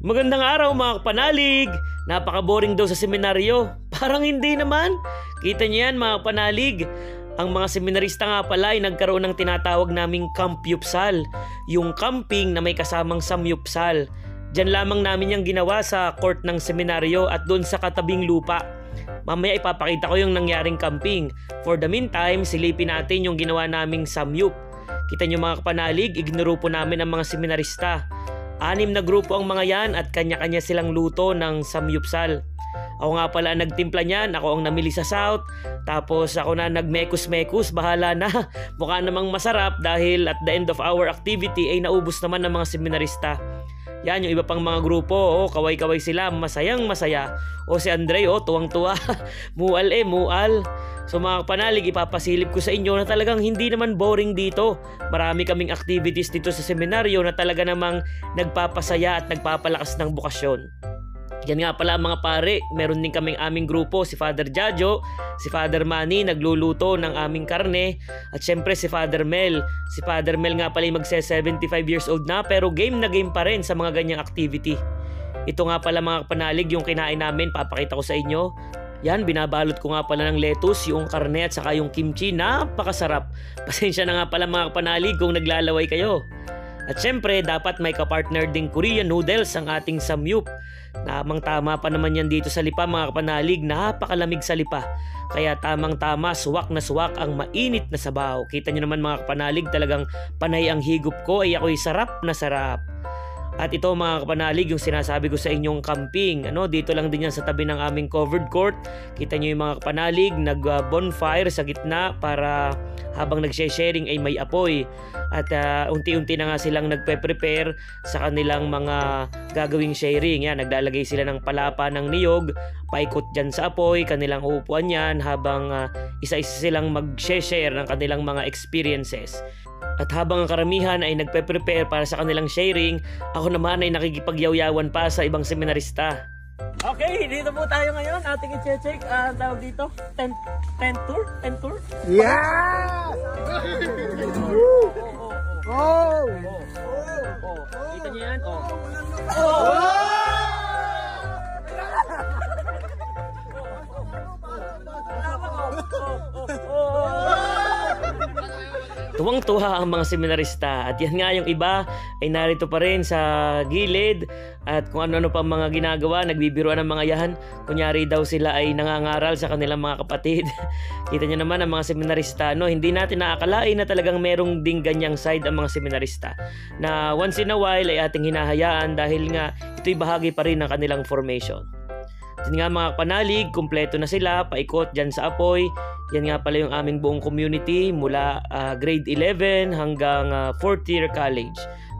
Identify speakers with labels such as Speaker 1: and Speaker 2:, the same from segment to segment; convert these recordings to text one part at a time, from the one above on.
Speaker 1: Magandang araw mga kapanalig! Napaka-boring daw sa seminaryo. Parang hindi naman. Kita niyo yan mga kapanalig. Ang mga seminarista nga pala ay nagkaroon ng tinatawag naming campyupsal. Yung camping na may kasamang samyupsal. Diyan lamang namin yung ginawa sa court ng seminaryo at doon sa katabing lupa. Mamaya ipapakita ko yung nangyaring camping. For the meantime, silipin natin yung ginawa naming samyup. Kita niyo mga kapanalig, ignoro po namin ang mga seminarista. 6 na grupo ang mga yan at kanya-kanya silang luto ng samyupsal. Ako nga pala ang nagtimpla niyan, ako ang namili sa South. Tapos ako na nagmekus-mekus, bahala na. Mukha namang masarap dahil at the end of our activity ay naubos naman ng mga seminarista. Yan yung iba pang mga grupo, kaway-kaway sila, masayang masaya. O si Andre, tuwang-tuwa, mual mual. So mga kapanalig, ipapasilip ko sa inyo na talagang hindi naman boring dito. Marami kaming activities dito sa seminaryo na talaga namang nagpapasaya at nagpapalakas ng bukasyon. Yan nga pala mga pare, meron din kaming aming grupo, si Father Jajo, si Father Manny, nagluluto ng aming karne, at syempre si Father Mel. Si Father Mel nga pala magse-75 years old na pero game na game pa rin sa mga ganyang activity. Ito nga pala mga kapanalig yung kinain namin, papakita ko sa inyo. Yan, binabalot ko nga pala ng lettuce, yung karne at saka yung kimchi, napakasarap. Pasensya na nga pala mga kapanalig kung naglalaway kayo. At syempre, dapat may kapartner ding Korean noodles ang ating samyup. Tamang-tama pa naman yan dito sa Lipa mga kapanalig, napakalamig sa Lipa. Kaya tamang-tama, suwak na suwak ang mainit na sabaw. Kita nyo naman mga kapanalig, talagang panay ang higup ko ay ako'y sarap na sarap. At ito mga kapanalig, yung sinasabi ko sa inyong camping. Dito lang din yan sa tabi ng aming covered court. Kita nyo yung mga kapanalig, nag-bonfire sa gitna para habang nag-sharing ay may apoy. At unti-unti na nga silang nagpe-prepare sa kanilang mga gagawing sharing. Yan, naglalagay sila ng palapa ng niyog, paikot dyan sa apoy, kanilang uupuan yan habang isa-isa silang mag-share ng kanilang mga experiences. At habang ang karamihan ay nagpe-prepare para sa kanilang sharing, ako naman ay nakikipagyaw-yawan pa sa ibang seminarista. Okay, dito po tayo ngayon. Ating i-check ang tawag dito. Tent tour? Tent tour?
Speaker 2: Yes! Oh!
Speaker 1: Kita niyo yan? Tuwang-tuwa ang mga seminarista at yan nga yung iba ay narito pa rin sa gilid at kung ano-ano pa mga ginagawa, nagbibiruan ng mga yan. Kunyari daw sila ay nangangaral sa kanilang mga kapatid. Kita nyo naman ang mga seminarista, hindi natin naakalain na talagang merong ding ganyang side ang mga seminarista na once in a while ay ating hinahayaan dahil nga ito'y bahagi pa rin ng kanilang formation. Yan nga mga kapanalig, kumpleto na sila, paikot dyan sa apoy. Yan nga pala yung aming buong community mula grade 11 hanggang 4th year college.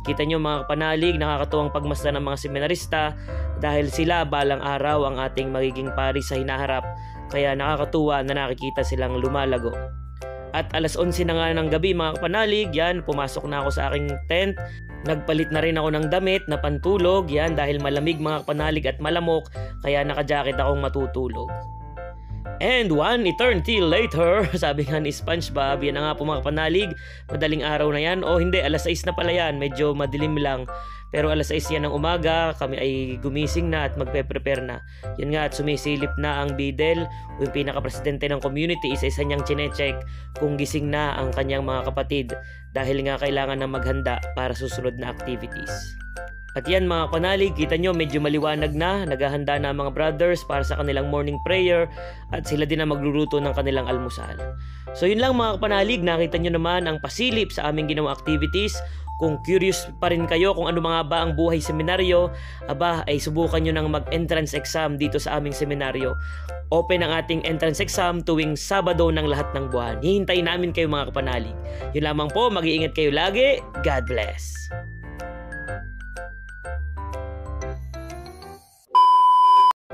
Speaker 1: Kita nyo mga kapanalig, nakakatuwang pagmasdan ng mga seminarista dahil sila balang araw ang ating magiging pari sa hinaharap. Kaya nakakatuwa na nakikita silang lumalago. At alas 11 na nga ng gabi mga kapanalig, yan, pumasok na ako sa aking tent. Nagpalit na rin ako ng damit na pantulog, yan, dahil malamig mga kapanalig at malamok, kaya naka-jacket akong matutulog. And one eternity later, sabi nga ni SpongeBob, yan na nga po mga kapanalig, madaling araw na yan, hindi, alas 6 na pala yan, medyo madilim lang. Pero alas 6 yan ng umaga, kami ay gumising na at magpe-prepare na. Yan nga at sumisilip na ang bidel, yung pinaka-presidente ng community, isa-isa niyang chinecheck kung gising na ang kanyang mga kapatid dahil nga kailangan na maghanda para susunod na activities. At yan mga kapanalig, kita nyo medyo maliwanag na, naghahanda na ang mga brothers para sa kanilang morning prayer at sila din ang magluluto ng kanilang almusal. So yun lang mga kapanalig, nakita nyo naman ang pasilip sa aming ginawang activities. Kung curious pa rin kayo kung ano mga ba ang buhay seminaryo, ay subukan nyo ng mag-entrance exam dito sa aming seminaryo. Open ang ating entrance exam tuwing Sabado ng lahat ng buwan. Hihintayin namin kayo mga kapanalig. Yun lamang po, mag-iingat kayo lagi. God bless!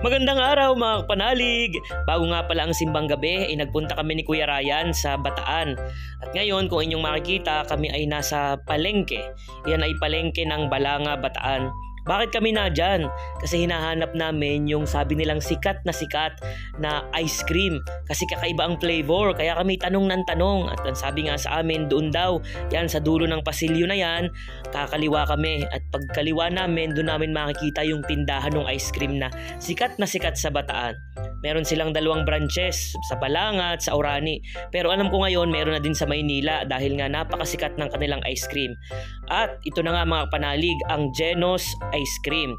Speaker 1: Magandang araw mga kapanalig! Bago nga pala ang simbang gabi ay nagpunta kami ni Kuya Ryan sa Bataan. At ngayon kung inyong makikita kami ay nasa palengke. Yan ay palengke ng Balanga, Bataan. Bakit kami na dyan? Kasi hinahanap namin yung sabi nilang sikat na ice cream. Kasi kakaiba ang flavor. Kaya kami tanong ng tanong. At ang sabi nga sa amin, doon daw, yan sa dulo ng pasilyo na yan, kakaliwa kami. At pagkaliwa namin, doon namin makikita yung tindahan ng ice cream na sikat sa Bataan. Meron silang 2 branches, sa Balanga at sa Orani. Pero alam ko ngayon, meron na din sa Maynila dahil nga napakasikat ng kanilang ice cream. At ito na nga mga kapanalig, ang Genos Ice Cream.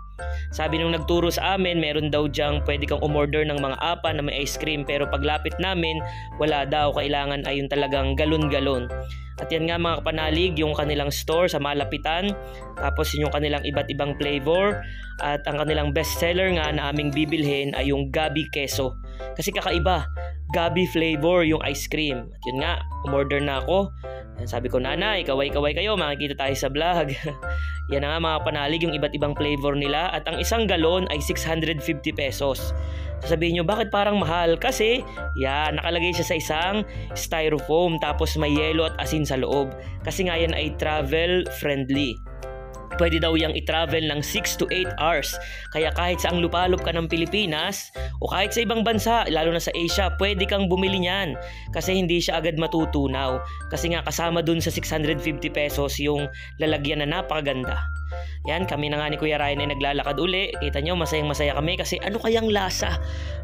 Speaker 1: Sabi nung nagturo sa amin, meron daw diyang pwede kang umorder ng mga apa na may ice cream. Pero paglapit namin, wala daw. Kailangan ay yung talagang galon-galon. At yan nga mga kapanalig, yung kanilang store sa malapitan. Tapos yung kanilang iba't ibang flavor. At ang kanilang bestseller nga na aming bibilhin ay yung Gabi Queso. Kasi kakaiba, Gabi flavor yung ice cream. At yun nga, umorder na ako. Sabi ko, nanay, kaway-kaway kayo, makikita tayo sa vlog. Yan na nga mga panalig, yung iba't ibang flavor nila. At ang isang galon ay 650 pesos. Sasabihin nyo, bakit parang mahal? Kasi, yan, nakalagay siya sa isang styrofoam. Tapos may yelo at asin sa loob. Kasi nga yan ay travel friendly. Pwede daw yang i-travel ng 6 to 8 hours. Kaya kahit saang lupalop ka ng Pilipinas o kahit sa ibang bansa, lalo na sa Asia, pwede kang bumili niyan. Kasi hindi siya agad matutunaw. Kasi nga kasama dun sa 650 pesos yung lalagyan na napakaganda. Yan, kami na nga ni Kuya Ryan ay naglalakad uli. Kita nyo, masayang-masaya kami kasi ano kayang lasa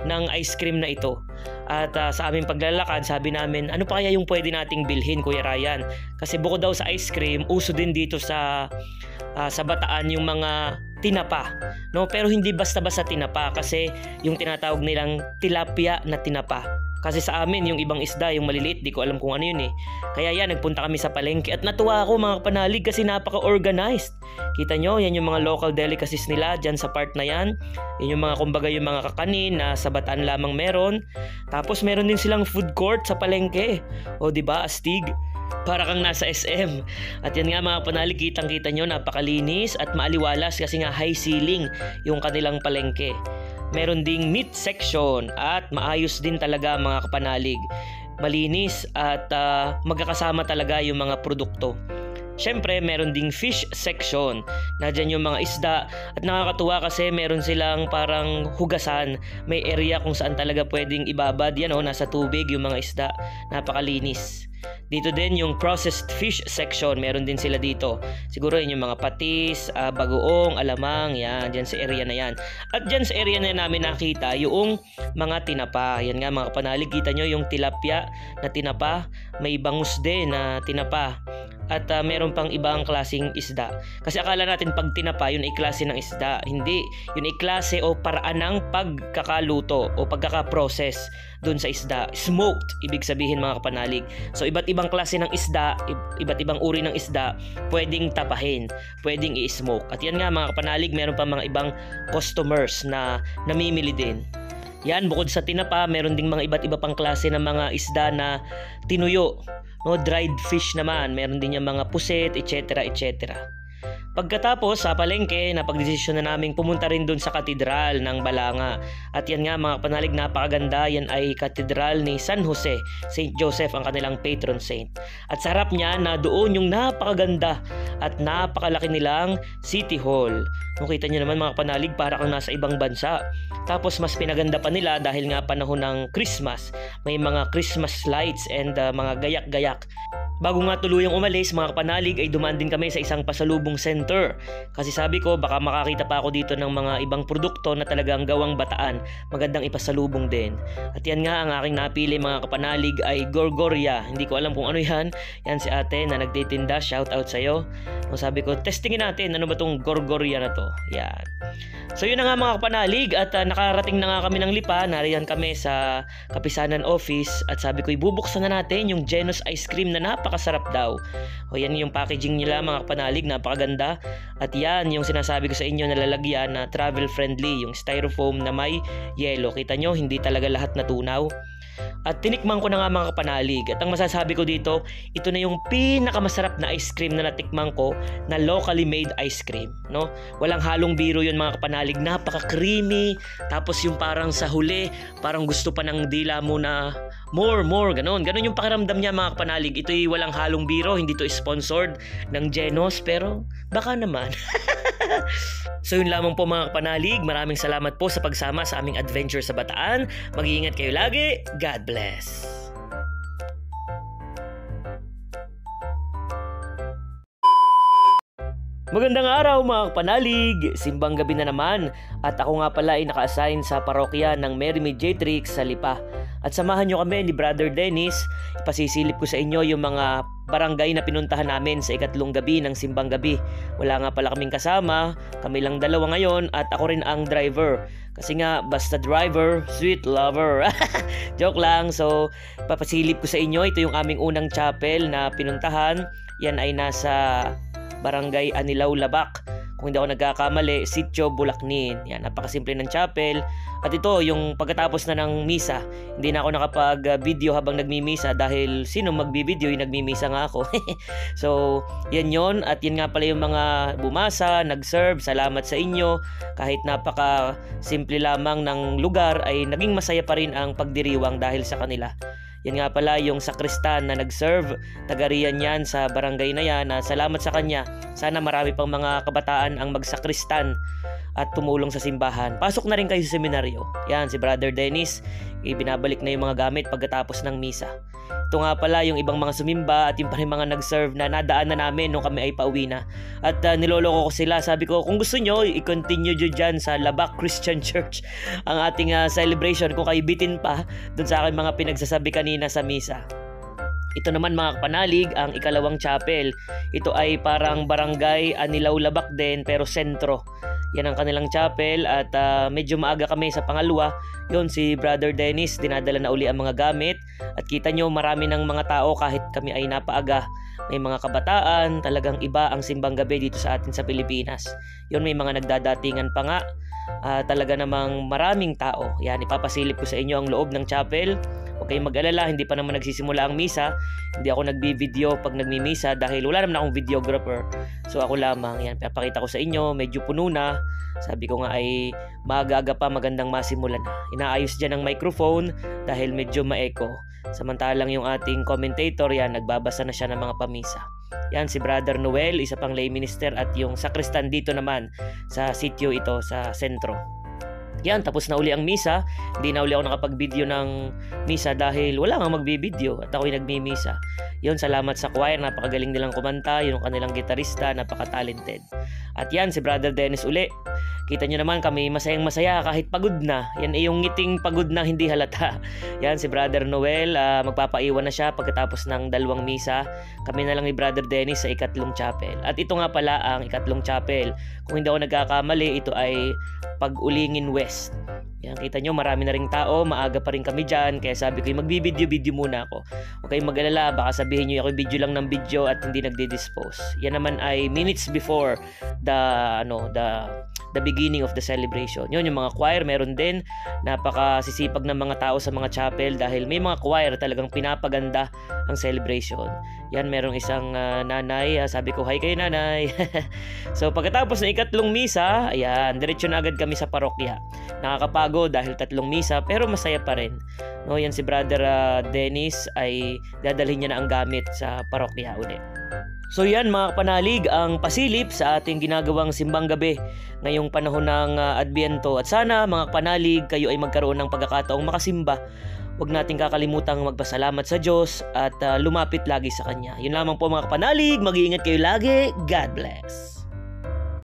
Speaker 1: ng ice cream na ito? At sa aming paglalakad, sabi namin, ano pa kaya yung pwede nating bilhin, Kuya Ryan? Kasi bukod daw sa ice cream, uso din dito sa Bataan yung mga tinapa, no? Pero hindi basta-basta tinapa kasi yung tinatawag nilang tilapia na tinapa. Kasi sa amin yung ibang isda, yung maliliit, di ko alam kung ano yun eh. Kaya yan, nagpunta kami sa palengke at natuwa ako mga kapanalig kasi napaka-organized. Kita nyo, yan yung mga local delicacies nila dyan sa part na yan. Yan yung mga kumbaga yung mga kakanin na sa Bataan lamang meron. Tapos meron din silang food court sa palengke. O diba, astig? Para kang nasa SM. At yan nga mga panalig, kitang-kita nyo, napakalinis at maaliwalas kasi nga high ceiling yung kanilang palengke. Meron ding meat section at maayos din talaga mga kapanalig. Malinis at magkakasama talaga yung mga produkto. Siyempre, meron ding fish section. Nadyan yung mga isda at nakakatuwa kasi meron silang parang hugasan. May area kung saan talaga pwedeng ibabad. Yan o, nasa tubig yung mga isda. Napakalinis. Dito din yung processed fish section, meron din sila dito. Siguro yun yung mga patis, bagoong, alamang, yan, dyan sa area na yan. At dyan sa area na namin nakita yung mga tinapa. Yan nga mga kapanalig, kita nyo yung tilapia na tinapa, may bangus din na tinapa. At meron pang ibang klaseng isda. Kasi akala natin pag tinapa, yun ay klase ng isda. Hindi, yun ay klase o paraan ng pagkakaluto o pagkakaprocess dun sa isda. Smoked, ibig sabihin mga kapanalig. So iba't ibang klase ng isda, iba't ibang uri ng isda, pwedeng tapahin, pwedeng i-smoke. At yan nga mga kapanalig, meron pa mga ibang customers na namimili din. Yan, bukod sa tinapa, meron ding mga iba't iba pang klase ng mga isda na tinuyo. No, dried fish naman, meron din yung mga puset, etc. etc. Pagkatapos sa palengke, napagdesisyon na naming pumunta rin doon sa katedral ng Balanga. At yan nga mga panalig, napakaganda. Yan ay katedral ni San Jose, St. Joseph ang kanilang patron saint. At sa harap niya na doon yung napakaganda at napakalaki nilang City Hall. Nakita niyo naman mga panalig, para kang nasa ibang bansa. Tapos mas pinaganda pa nila dahil nga panahon ng Christmas. May mga Christmas lights and mga gayak-gayak. Bago nga tuluyang umalis mga kapanalig ay dumaan din kami sa isang pasalubong center. Kasi sabi ko baka makakita pa ako dito ng mga ibang produkto na talagang gawang Bataan. Magandang ipasalubong din. At yan nga ang aking napili mga kapanalig ay Gorgoria. Hindi ko alam kung ano yan. Yan si ate na nagtitinda. Shout out sa'yo. So, sabi ko testingin natin ano ba tong Gorgoria na to. Yan. So yun na nga mga kapanalig at nakarating na nga kami ng Lipa. Nariyan kami sa Kapisanan office at sabi ko ibubuksan na natin yung Genos ice cream na napakasarap daw. O yan yung packaging nila mga kapanalig, napakaganda. At yan yung sinasabi ko sa inyo na lalagyan na travel friendly, yung styrofoam na may yelo. Kita nyo, hindi talaga lahat natunaw. At tinikman ko na nga mga kapanalig. At ang masasabi ko dito, ito na yung pinakamasarap na ice cream na natikman ko na locally made ice cream, no? Walang halong biro yun mga kapanalig. Napaka-creamy. Tapos yung parang sa huli, parang gusto pa ng dila mo na more, ganon. Ganon yung pakiramdam niya mga kapanalig. Ito'y walang halong biro, hindi to sponsored ng Genos, pero baka naman. So yun lamang po mga kapanalig. Maraming salamat po sa pagsama sa aming adventure sa Bataan. Mag-iingat kayo lagi. God bless. Magandang araw mga kapanalig! Simbang gabi na naman at ako nga pala ay naka-assign sa parokya ng Mary Mediatrix sa Lipa. At samahan nyo kami ni Brother Dennis, ipasisilip ko sa inyo yung mga barangay na pinuntahan namin sa ikatlong gabi ng simbang gabi. Wala nga pala kaming kasama, kami lang dalawa ngayon at ako rin ang driver. Kasi nga basta driver, sweet lover. Joke lang. So papasilip ko sa inyo, ito yung aming unang chapel na pinuntahan. Yan ay nasa Barangay Anilaw, Labak. Kung hindi ako nagkakamali, Sitio Bulacnin. Yan, napakasimple ng chapel. At ito, yung pagkatapos na ng misa, hindi na ako nakapag-video habang nagmimisa dahil sino magbibideo, yung nagmimisa nga ako. So, yan yon. At yan nga pala yung mga bumasa, nag-serve. Salamat sa inyo. Kahit napaka-simple lamang ng lugar, ay naging masaya pa rin ang pagdiriwang dahil sa kanila. Yan nga pala yung sakristan na nag-serve, tagarian yan sa barangay na yan. Salamat sa kanya. Sana marami pang mga kabataan ang magsakristan at tumulong sa simbahan. Pasok na rin kayo sa seminaryo. Yan, si Brother Dennis, ibinabalik na yung mga gamit pagkatapos ng misa. Ito nga pala yung ibang mga sumimba at yung pa rin mga nag-serve na nadaan na namin nung kami ay pauwi na. At niloloko ko sila. Sabi ko, kung gusto nyo, i-continue nyo dyan sa Labak Christian Church ang ating celebration kung kayo bitin pa dun sa aking mga pinagsasabi kanina sa misa. Ito naman mga kapanalig, ang ikalawang chapel. Ito ay parang barangay Anilaw, Labak din pero sentro. Yan ang kanilang chapel at medyo maaga kami sa pangalawa. Yun, si Brother Dennis, dinadala na uli ang mga gamit. At kita nyo, marami ng mga tao kahit kami ay napaaga. May mga kabataan, talagang iba ang simbang gabi dito sa atin sa Pilipinas. Yun, may mga nagdadatingan pa nga. Talaga namang maraming tao. Yan, ipapasilip ko sa inyo ang loob ng chapel. Huwag kayong mag-alala, hindi pa naman nagsisimula ang misa. Hindi ako nagbi-video pag nagmimisa dahil wala naman akong videographer. So ako lamang, yan, papakita ko sa inyo, medyo puno na. Sabi ko nga ay maaga pa, magandang masimulan na. Inaayos dyan ang microphone dahil medyo ma-echo. Samantalang yung ating commentator, yan, nagbabasa na siya ng mga pamisa. Yan, si Brother Noel, isa pang lay minister at yung sakristan dito naman sa sitio ito, sa sentro. Yan, tapos na uli ang misa. Hindi na uli ako nakapag-video ng misa dahil wala nga magbibideo at ako'y nagmimisa. Yun, salamat sa choir, napakagaling nilang kumanta. Yun ang kanilang gitarista, napaka-talented. At yan, si Brother Dennis uli. Kita nyo naman kami masayang masaya kahit pagod na. Yan ay yung ngiting pagod na hindi halata. Yan, si Brother Noel, magpapaiwan na siya pagkatapos ng dalawang misa. Kami na lang ni Brother Dennis sa ikatlong chapel. At ito nga pala ang ikatlong chapel. Kung hindi ako nagkakamali, ito ay Pag-Ulingin West. Yan, kita nyo, marami na ring tao, maaga pa rin kami dyan, kaya sabi ko, magbibideo muna ako. Huwag kayong mag-alala, baka sabihin nyo, ako video lang ng video at hindi nagdi-dispose. Yan naman ay minutes before the beginning of the celebration. Yun, yung mga choir, meron din, napakasisipag ng mga tao sa mga chapel dahil may mga choir talagang pinapaganda ang celebration. Yan, merong isang nanay, sabi ko, hi kayo nanay. So, pagkatapos ng ikatlong misa, ayan, diretso na agad kami sa parokya. Nakakapagod dahil tatlong misa, pero masaya pa rin. No, yan si Brother Dennis ay dadalhin niya na ang gamit sa parokya ulit. So yan mga kapanalig, ang pasilip sa ating ginagawang simbang gabi ngayong panahon ng Adbyento. At sana mga kapanalig, kayo ay magkaroon ng pagkakataong makasimba. Huwag nating kakalimutang magpasalamat sa Diyos at lumapit lagi sa Kanya. Yun lamang po mga kapanalig, mag-iingat kayo lagi. God bless.